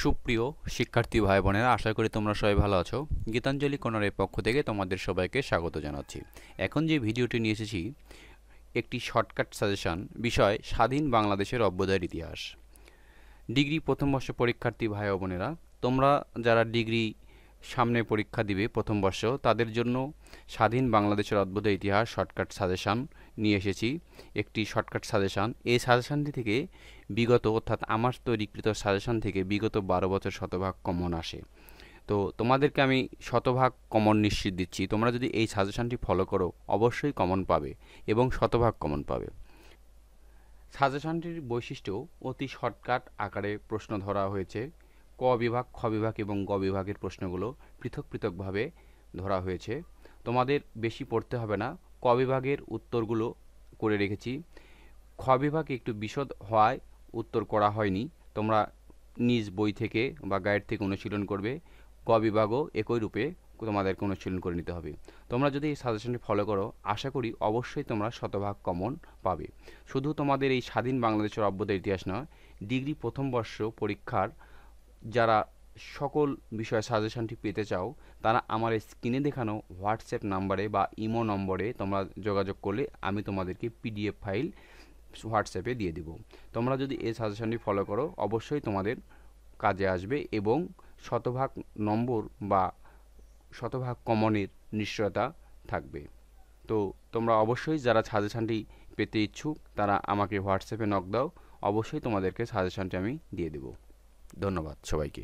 সুপ্রিয় শিক্ষার্থী ভাই বোনেরা, আশা করি তোমরা সবাই ভালো আছো। গীতাঞ্জলি কর্নারের পক্ষ থেকে তোমাদের সবাইকে স্বাগত জানাচ্ছি। এখন যে ভিডিওটি নিয়ে এসেছি, একটি শর্টকাট সাজেশন, বিষয় স্বাধীন বাংলাদেশের অভ্যুদয়ের ইতিহাস। ডিগ্রি প্রথম বর্ষ পরীক্ষার্থী ভাই ও বোনেরা, তোমরা যারা ডিগ্রি সামনে পরীক্ষা দিবে প্রথম বর্ষ, তাদের জন্য স্বাধীন বাংলাদেশের অভ্যুদয় ইতিহাস শর্টকাট সাজেশন নিয়ে এসেছি। একটি শর্টকাট সাজেশন, এই সাজেশনটি থেকে বিগত, অর্থাৎ আমার তৈরিকৃত সাজেশন থেকে বিগত 12 বছর শতভাগ কমন আসে। তো তোমাদেরকে আমি শতভাগ কমন নিশ্চিত দিচ্ছি, তোমরা যদি এই সাজেশনটি ফলো করো অবশ্যই কমন পাবে এবং শতভাগ কমন পাবে। সাজেশনটির বৈশিষ্ট্য, অতি শর্টকাট আকারে প্রশ্ন ধরা হয়েছে। ক বিভাগ, খ বিভাগ এবং গ বিভাগের প্রশ্নগুলো পৃথক পৃথকভাবে ধরা হয়েছে। তোমাদের বেশি পড়তে হবে না, ক বিভাগের উত্তরগুলো করে রেখেছি। খ বিভাগ একটু বিশদ হওয়ায় উত্তর করা হয়নি, তোমরা নিজ বই থেকে বা গাইড থেকে অনুশীলন করবে। গ বিভাগও একই রূপে তোমাদেরকে অনুশীলন করে নিতে হবে। তোমরা যদি এই সাজেশনটি ফলো করো, আশা করি অবশ্যই তোমরা শতভাগ কমন পাবে। শুধু তোমাদের এই স্বাধীন বাংলাদেশের অভ্যুদয় ইতিহাস নয়, ডিগ্রি প্রথম বর্ষ পরীক্ষার যারা সকল বিষয়ে সাজেশনটি পেতে চাও, তারা আমার স্ক্রিনে দেখানো হোয়াটসঅ্যাপ নাম্বারে বা ইমো নম্বরে তোমরা যোগাযোগ করলে আমি তোমাদেরকে পিডিএফ ফাইল হোয়াটসঅ্যাপে দিয়ে দেব। তোমরা যদি এই সাজেশনটি ফলো করো অবশ্যই তোমাদের কাজে আসবে এবং শতভাগ নম্বর বা শতভাগ কমনের নিশ্চয়তা থাকবে। তো তোমরা অবশ্যই যারা সাজেশনটি পেতে ইচ্ছুক তারা আমাকে হোয়াটসঅ্যাপে নক দাও, অবশ্যই তোমাদেরকে সাজেশনটি আমি দিয়ে দেব। ধন্যবাদ সবাইকে।